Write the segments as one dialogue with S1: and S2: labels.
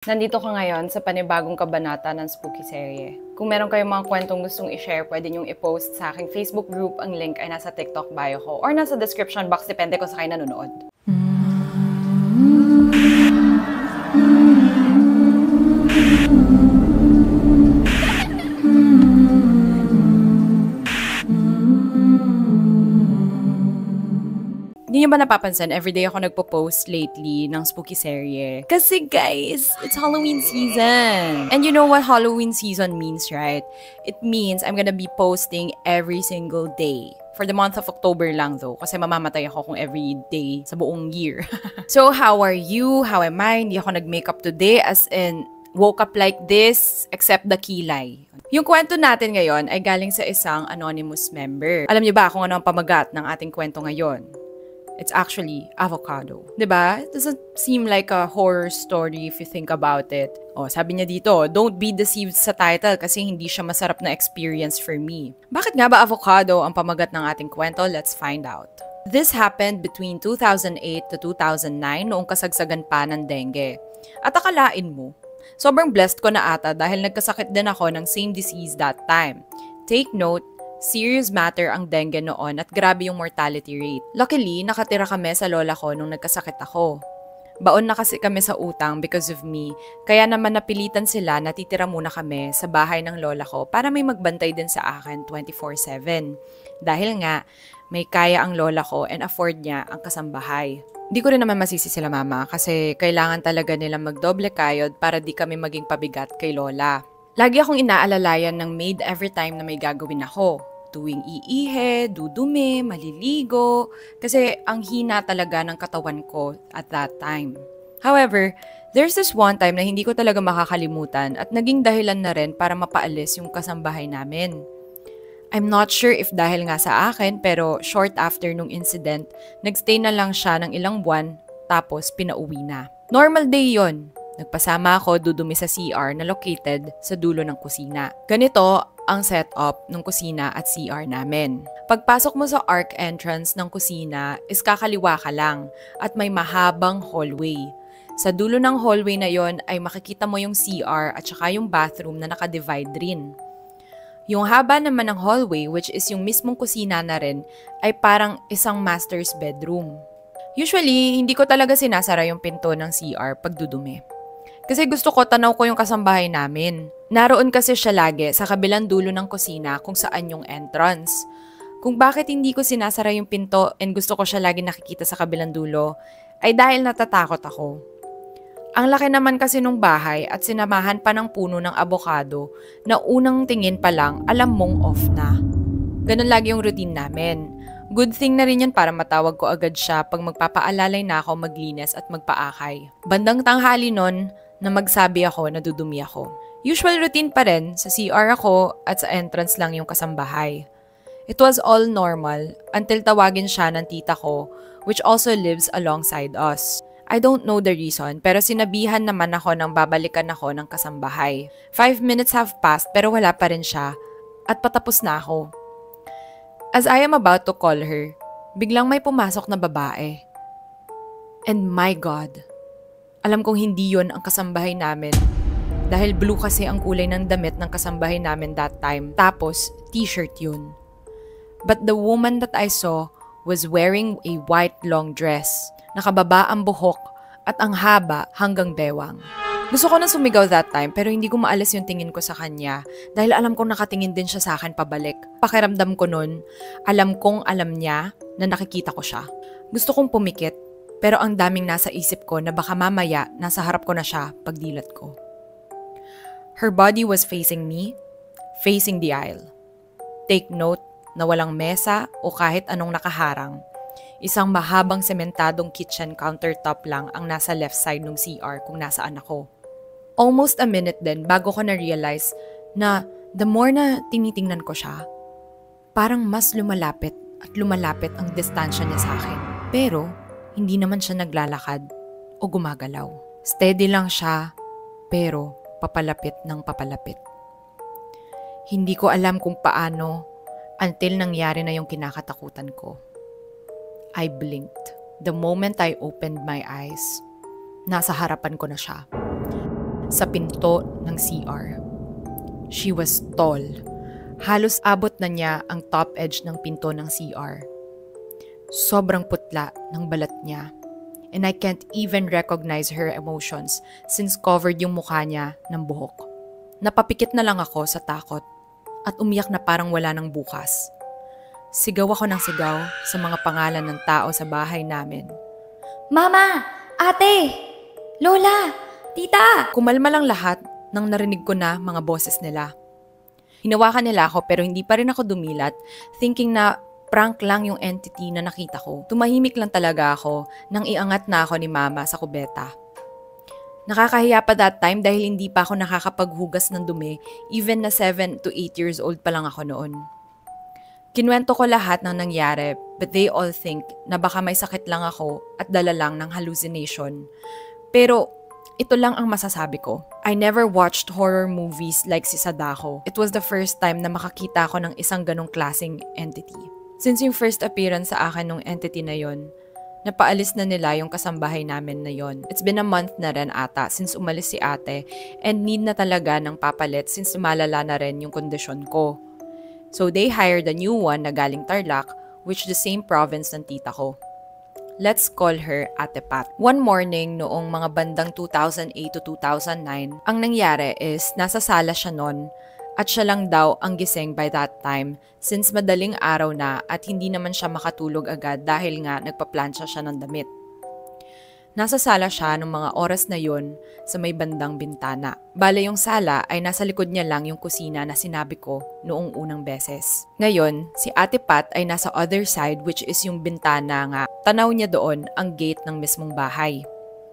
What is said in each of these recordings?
S1: Nandito ka ngayon sa panibagong kabanata ng Spooky Serye. Kung meron kayong mga kwentong gustong i-share, pwede nyong i-post sa aking Facebook group. Ang link ay nasa TikTok bio ko or nasa description box, depende kung sa kayo nanonood. Hindi niyo ba napapansin, everyday ako nagpo-post lately ng spooky serye? Kasi guys, it's Halloween season! And you know what Halloween season means, right? It means I'm gonna be posting every single day. For the month of October lang though, kasi mamamatay ako kung every day sa buong year. So how are you? How am I? Hindi ako nag-makeup today, as in, woke up like this, except the kilay. Yung kwento natin ngayon ay galing sa isang anonymous member. Alam niyo ba kung ano ang pamagat ng ating kwento ngayon? It's actually avocado. Diba? It doesn't seem like a horror story if you think about it. Oh, sabi niya dito, don't be deceived sa title kasi hindi siya masarap na experience for me. Bakit nga ba avocado ang pamagat ng ating kwento? Let's find out. This happened between 2008 to 2009 noong kasagsagan pa ng dengue. At akalain mo, sobrang blessed ko na ata dahil nagkasakit din ako ng same disease that time. Take note, serious matter ang dengue noon at grabe yung mortality rate. Luckily, nakatira kami sa lola ko nung nagkasakit ako. Baon na kasi kami sa utang because of me, kaya naman napilitan sila na titira muna kami sa bahay ng lola ko para may magbantay din sa akin 24/7. Dahil nga, may kaya ang lola ko and afford niya ang kasambahay. Di ko rin naman masisi sila mama kasi kailangan talaga nilang magdoble kayod para di kami maging pabigat kay lola. Lagi akong inaalalayan ng maid every time na may gagawin ako. Tuwing iihe, dudumi, maliligo, kasi ang hina talaga ng katawan ko at that time. However, there's this one time na hindi ko talaga makakalimutan at naging dahilan na rin para mapaalis yung kasambahay namin. I'm not sure if dahil nga sa akin, pero short after nung incident, nagstay na lang siya ng ilang buwan tapos pinauwi na. Normal day yon. Nagpasama ako dudumi sa CR na located sa dulo ng kusina. Ganito ang setup ng kusina at CR namin. Pagpasok mo sa arc entrance ng kusina is kakaliwa ka lang at may mahabang hallway. Sa dulo ng hallway na yon ay makikita mo yung CR at saka yung bathroom na nakadivide rin. Yung haba naman ng hallway, which is yung mismong kusina na rin, ay parang isang master's bedroom. Usually, hindi ko talaga sinasara yung pinto ng CR pag dudumi. Kasi gusto ko tanaw ko yung kasambahay namin. Naroon kasi siya lagi sa kabilang dulo ng kusina kung saan yung entrance. Kung bakit hindi ko sinasara yung pinto and gusto ko siya lagi nakikita sa kabilang dulo, ay dahil natatakot ako. Ang laki naman kasi nung bahay at sinamahan pa ng puno ng abokado na unang tingin pa lang alam mong off na. Ganun lagi yung routine namin. Good thing na rin yan para matawag ko agad siya pag magpapaalalay na ako maglinis at magpaakay. Bandang tanghali nun, na magsabi ako na dudumi ako. Usual routine pa rin, sa CR ako at sa entrance lang yung kasambahay. It was all normal until tawagin siya ng tita ko, which also lives alongside us. I don't know the reason, pero sinabihan naman ako nang babalikan ako ng kasambahay. 5 minutes have passed pero wala pa rin siya at patapos na ako. As I am about to call her, biglang may pumasok na babae. And my God, alam kong hindi yon ang kasambahay namin. Dahil blue kasi ang kulay ng damit ng kasambahay namin that time. Tapos, t-shirt yun. But the woman that I saw was wearing a white long dress. Nakababa ang buhok at ang haba hanggang bewang. Gusto ko na sumigaw that time pero hindi ko maalis yung tingin ko sa kanya dahil alam kong nakatingin din siya sa akin pabalik. Pakiramdam ko nun, alam kong alam niya na nakikita ko siya. Gusto kong pumikit. Pero ang daming nasa isip ko na baka mamaya nasa harap ko na siya pagdilat ko. Her body was facing me, facing the aisle. Take note na walang mesa o kahit anong nakaharang. Isang mahabang sementadong kitchen countertop lang ang nasa left side ng CR kung nasaan ako. Almost a minute din bago ko na-realize na the more na tinitingnan ko siya, parang mas lumalapit at lumalapit ang distansya niya sa akin. Pero hindi naman siya naglalakad o gumagalaw. Steady lang siya, pero papalapit ng papalapit. Hindi ko alam kung paano until nangyari na yung kinakatakutan ko. I blinked. The moment I opened my eyes, nasa harapan ko na siya. sa pinto ng CR. She was tall. Halos abot na niya ang top edge ng pinto ng CR. Sobrang putla ng balat niya. And I can't even recognize her emotions since covered yung mukha niya ng buhok. Napapikit na lang ako sa takot at umiyak na parang wala ng bukas. Sigaw ako ng sigaw sa mga pangalan ng tao sa bahay namin.
S2: Mama! Ate! Lola! Tita!
S1: Kumalma lang lahat nang narinig ko na mga boses nila. Hinawakan nila ako pero hindi pa rin ako dumilat, thinking na prank lang yung entity na nakita ko. Tumahimik lang talaga ako nang iangat na ako ni Mama sa kubeta. Nakakahiya pa that time dahil hindi pa ako nakakapaghugas ng dumi, even na 7 to 8 years old pa lang ako noon. Kinuwento ko lahat ng nangyari, but they all think na baka may sakit lang ako at dala lang ng hallucination. Pero ito lang ang masasabi ko. I never watched horror movies like si Sadako. It was the first time na makakita ako ng isang ganong klaseng entity. Since yung first appearance sa akin ng entity na yon, napaalis na nila yung kasambahay namin na yon. It's been a month na rin ata since umalis si ate and need na talaga ng papalit since lumalala na rin yung kondisyon ko. So they hired a new one na galing Tarlac, which the same province ng tita ko. Let's call her Ate Pat. One morning noong mga bandang 2008 to 2009, ang nangyari is nasa sala siya noon at siya lang daw ang gising by that time since madaling araw na at hindi naman siya makatulog agad dahil nga nagpaplansya siya ng damit. Nasa sala siya ng mga oras na yon sa may bandang bintana. Bale yung sala ay nasa likod niya lang yung kusina na sinabi ko noong unang beses. Ngayon, si Ate Pat ay nasa other side which is yung bintana nga. Tanaw niya doon ang gate ng mismong bahay.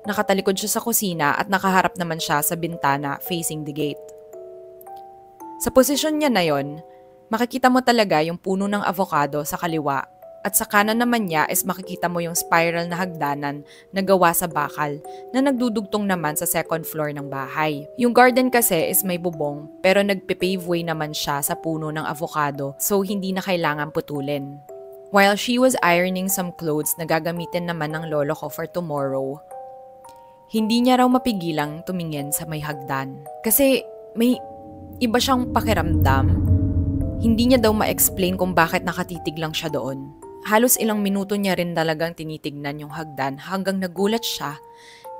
S1: Nakatalikod siya sa kusina at nakaharap naman siya sa bintana facing the gate. Sa posisyon niya na yon, makikita mo talaga yung puno ng avocado sa kaliwa at sa kanan naman niya is makikita mo yung spiral na hagdanan na gawa sa bakal na nagdudugtong naman sa second floor ng bahay. Yung garden kasi is may bubong pero nagpe-pave way naman siya sa puno ng avocado so hindi na kailangan putulin. While she was ironing some clothes na gagamitin naman ng lolo ko for tomorrow, hindi niya raw mapigilang tumingin sa may hagdan. Kasi may iba siyang pakiramdam. Hindi niya daw ma-explain kung bakit nakatitig lang siya doon. Halos ilang minuto niya rin talagang tinitignan yung hagdan hanggang nagulat siya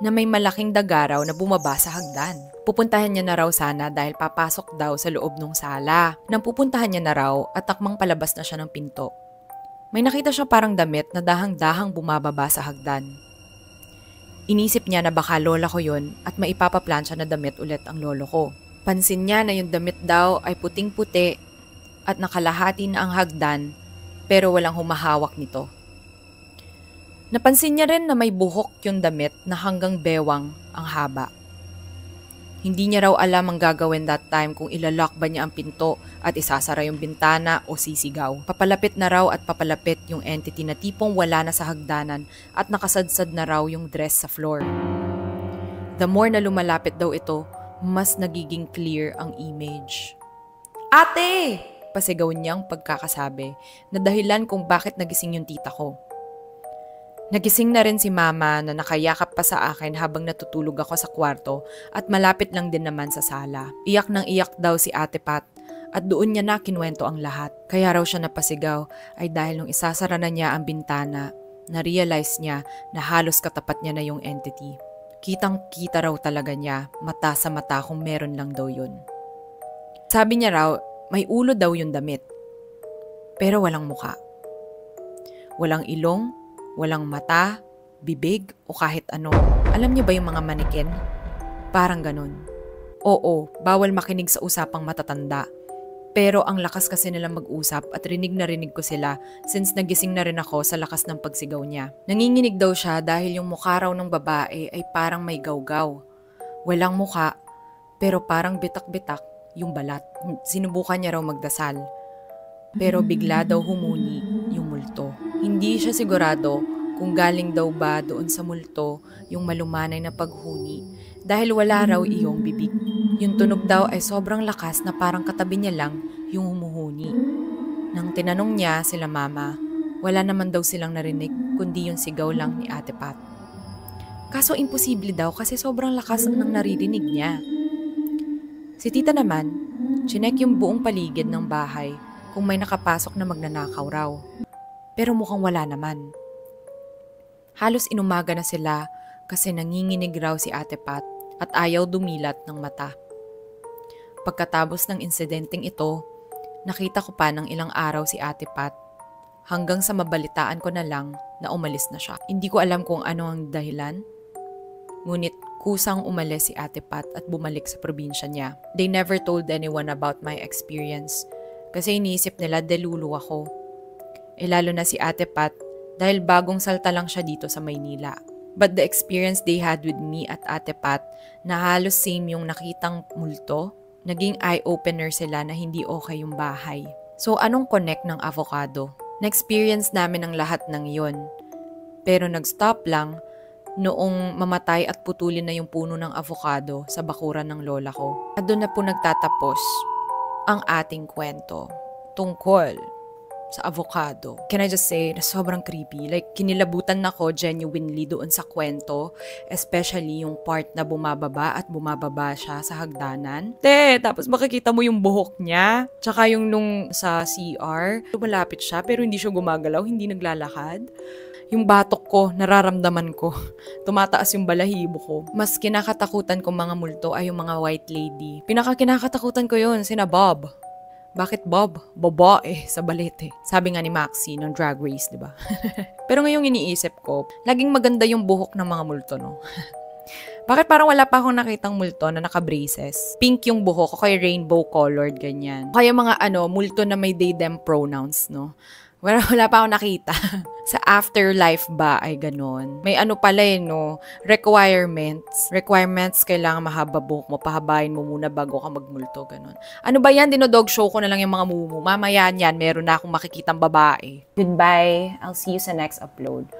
S1: na may malaking dagaraw na bumaba sa hagdan. Pupuntahan niya na raw sana dahil papasok daw sa loob ng sala. Nang pupuntahan niya na raw at takmang palabas na siya ng pinto. May nakita siya parang damit na dahang-dahang bumababa sa hagdan. Inisip niya na baka lola ko yun at maipapaplansya na damit ulit ang lolo ko. Pansin niya na yung damit daw ay puting-puti at nakalahati na ang hagdan pero walang humahawak nito. Napansin niya rin na may buhok yung damit na hanggang bewang ang haba. Hindi niya raw alam ang gagawin that time kung ilalak ba niya ang pinto at isasara yung bintana o sisigaw. Papalapit na raw at papalapit yung entity na tipong wala na sa hagdanan at nakasadsad na raw yung dress sa floor. The more na lumalapit daw ito, mas nagiging clear ang image. Ate! Pasigaw niyang pagkakasabi na dahilan kung bakit nagising yung tita ko. Nagising na rin si Mama na nakayakap pa sa akin habang natutulog ako sa kwarto at malapit lang din naman sa sala. Iyak nang iyak daw si Ate Pat at doon niya na kinuwento ang lahat. Kaya raw siya napasigaw ay dahil nung isasara na niya ang bintana, na-realize niya na halos katapat niya na yung entity. Kitang-kita raw talaga niya, mata sa mata kung meron lang daw yun. Sabi niya raw, may ulo daw yung damit. Pero walang muka. Walang ilong, walang mata, bibig o kahit ano. Alam niyo ba yung mga manikin? Parang ganun. Oo, bawal makinig sa usapang matatanda. Pero ang lakas kasi nila mag-usap at rinig na rinig ko sila since nagising na rin ako sa lakas ng pagsigaw niya. Nanginginig daw siya dahil yung mukha raw ng babae ay parang may gawgaw. Walang mukha, pero parang bitak-bitak yung balat. Sinubukan niya raw magdasal. Pero bigla daw humuni yung multo. Hindi siya sigurado kung galing daw ba doon sa multo yung malumanay na paghuni dahil wala raw iyong bibig. Yung tunog daw ay sobrang lakas na parang katabi niya lang yung humuhuni. Nang tinanong niya sila Mama, wala naman daw silang narinig kundi yung sigaw lang ni Ate Pat. Kaso imposible daw kasi sobrang lakas ng naririnig niya. Si tita naman, chinek yung buong paligid ng bahay kung may nakapasok na magnanakaw raw. Pero mukhang wala naman. Halos inumaga na sila kasi nanginginig raw si Ate Pat at ayaw dumilat ng mata. Pagkatapos ng insidenteng ito, nakita ko pa ng ilang araw si Ate Pat hanggang sa mabalitaan ko na lang na umalis na siya. Hindi ko alam kung ano ang dahilan, ngunit kusang umalis si Ate Pat at bumalik sa probinsya niya. They never told anyone about my experience kasi iniisip nila delulu ako. Lalo na si Ate Pat dahil bagong salta lang siya dito sa Maynila. But the experience they had with me at Ate Pat na halos same yung nakitang multo, naging eye-opener sila na hindi okay yung bahay. So anong connect ng avocado? Na-experience namin ang lahat ng iyon. Pero nag-stop lang noong mamatay at putulin na yung puno ng avocado sa bakuran ng lola ko. At doon na po nagtatapos ang ating kwento tungkol sa avocado. Can I just say na sobrang creepy? Like, kinilabutan ako genuinely doon sa kwento, especially yung part na bumababa at bumababa siya sa hagdanan. Tapos makikita mo yung buhok niya. Tsaka yung nung sa CR, lumalapit siya pero hindi siya gumagalaw, hindi naglalakad. Yung batok ko, nararamdaman ko. Tumataas yung balahibo ko. Mas kinakatakutan kong mga multo ay yung mga white lady. Pinakakinakatakutan ko yun, sina Bob. Bakit Bob? Babae sa balete. Sabi nga ni Maxi ng Drag Race, di ba? Pero ngayong iniisip ko, laging maganda yung buhok ng mga multo, no? Bakit parang wala pa akong nakitang multo na naka-braces? Pink yung buhok, o kaya rainbow colored, ganyan. Kaya mga multo na may they, them pronouns, no? Wala pa akong nakita. Sa afterlife ba ay ganon? May pala no? Requirements. Requirements, kailangan mahaba buhok mo. Pahabain mo muna bago ka magmulto, ganon. Ano ba yan? Dinodog show ko na lang yung mga mumu. Mamaya yan, meron na akong makikitang babae. Goodbye. I'll see you sa next upload.